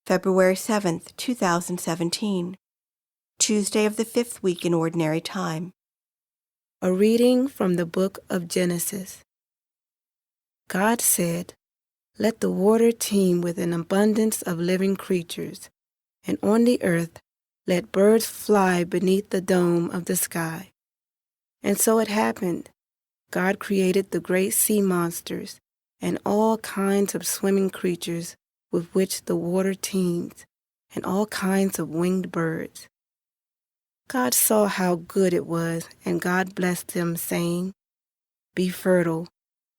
February 7th, 2017, Tuesday of the 5th week in Ordinary Time. A reading from the book of Genesis. God said, "Let the water teem with an abundance of living creatures, and on the earth let birds fly beneath the dome of the sky." And so it happened. God created the great sea monsters and all kinds of swimming creatures with which the water teems, and all kinds of winged birds. God saw how good it was, and God blessed them, saying, "Be fertile,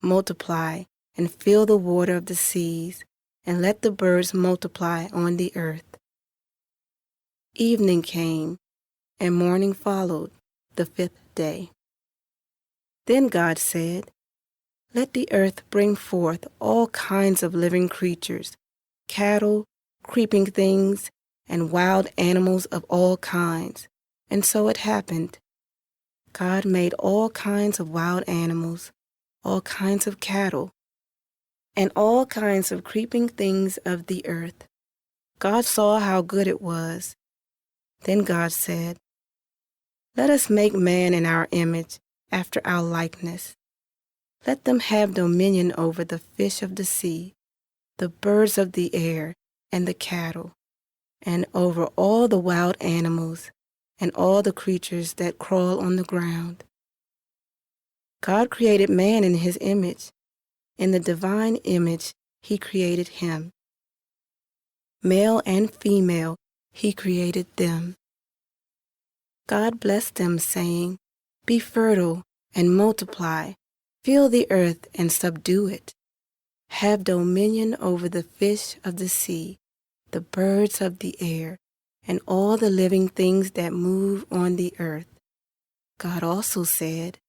multiply, and fill the water of the seas, and let the birds multiply on the earth." Evening came, and morning followed, the 5th day. Then God said, "Let the earth bring forth all kinds of living creatures, cattle, creeping things, and wild animals of all kinds." And so it happened. God made all kinds of wild animals, all kinds of cattle, and all kinds of creeping things of the earth. God saw how good it was. Then God said, "Let us make man in our image, after our likeness. Let them have dominion over the fish of the sea, the birds of the air, and the cattle, and over all the wild animals, and all the creatures that crawl on the ground." God created man in his image. In the divine image he created him. Male and female he created them. God blessed them, saying, "Be fertile and multiply, fill the earth and subdue it. Have dominion over the fish of the sea, the birds of the air, and all the living things that move on the earth." God also said,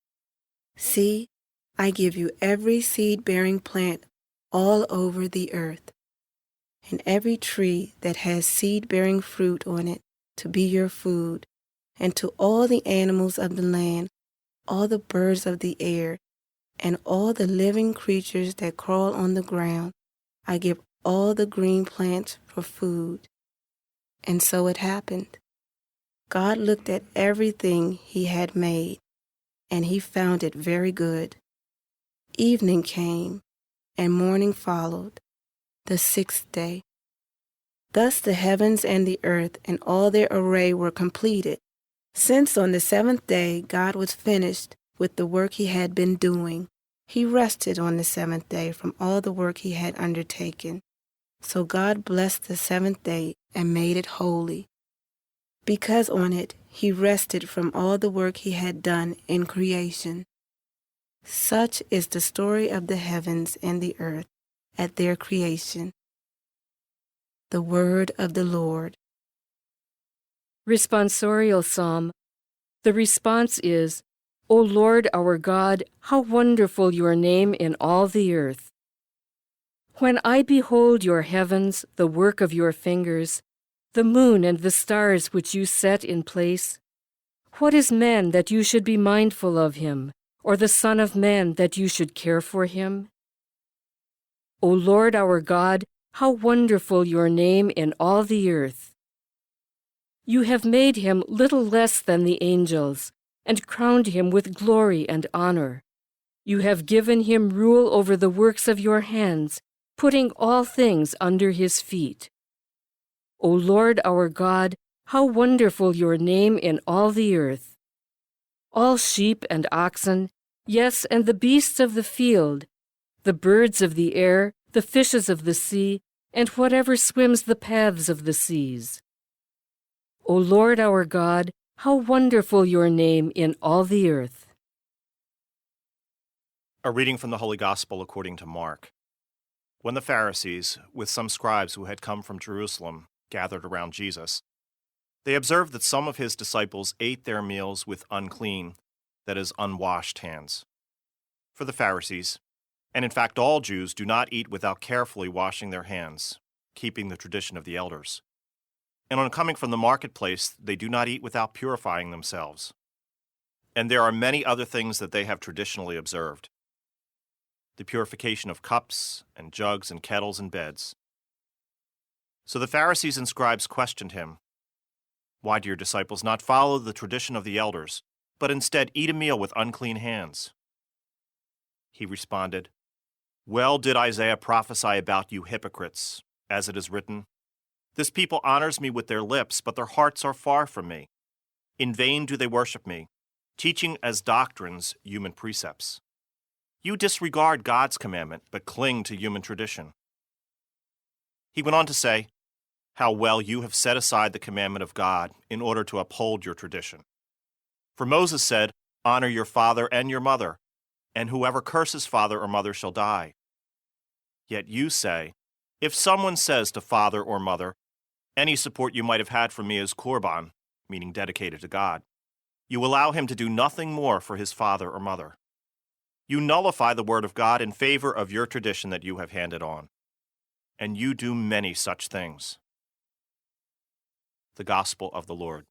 "See, I give you every seed-bearing plant all over the earth, and every tree that has seed-bearing fruit on it to be your food, and to all the animals of the land, all the birds of the air, and all the living creatures that crawl on the ground, I give all the green plants for food." And so it happened. God looked at everything he had made, and he found it very good. Evening came, and morning followed, the 6th day. Thus the heavens and the earth and all their array were completed. Since on the 7th day God was finished with the work he had been doing, he rested on the 7th day from all the work he had undertaken. So God blessed the 7th day and made it holy, because on it he rested from all the work he had done in creation. Such is the story of the heavens and the earth at their creation. The word of the Lord. Responsorial Psalm. The response is, "O Lord our God, how wonderful your name in all the earth. When I behold your heavens, the work of your fingers, the moon and the stars which you set in place, what is man that you should be mindful of him, or the Son of Man that you should care for him? O Lord our God, how wonderful your name in all the earth. You have made him little less than the angels, and crowned him with glory and honor. You have given him rule over the works of your hands, putting all things under his feet. O Lord our God, how wonderful your name in all the earth. All sheep and oxen, yes, and the beasts of the field, the birds of the air, the fishes of the sea, and whatever swims the paths of the seas. O Lord our God, how wonderful your name in all the earth." A reading from the Holy Gospel according to Mark. When the Pharisees, with some scribes who had come from Jerusalem, gathered around Jesus, they observed that some of his disciples ate their meals with unclean, that is, unwashed hands. For the Pharisees, and in fact all Jews, do not eat without carefully washing their hands, keeping the tradition of the elders. And on coming from the marketplace, they do not eat without purifying themselves. And there are many other things that they have traditionally observed: the purification of cups and jugs and kettles and beds. So the Pharisees and scribes questioned him, "Why do your disciples not follow the tradition of the elders, but instead eat a meal with unclean hands?" He responded, "Well did Isaiah prophesy about you hypocrites, as it is written, 'This people honors me with their lips, but their hearts are far from me. In vain do they worship me, teaching as doctrines human precepts.' You disregard God's commandment, but cling to human tradition." He went on to say, "How well you have set aside the commandment of God in order to uphold your tradition. For Moses said, 'Honor your father and your mother, and whoever curses father or mother shall die.' Yet you say, 'If someone says to father or mother, any support you might have had from me is korban,' meaning dedicated to God, you allow him to do nothing more for his father or mother. You nullify the word of God in favor of your tradition that you have handed on. And you do many such things." The Gospel of the Lord.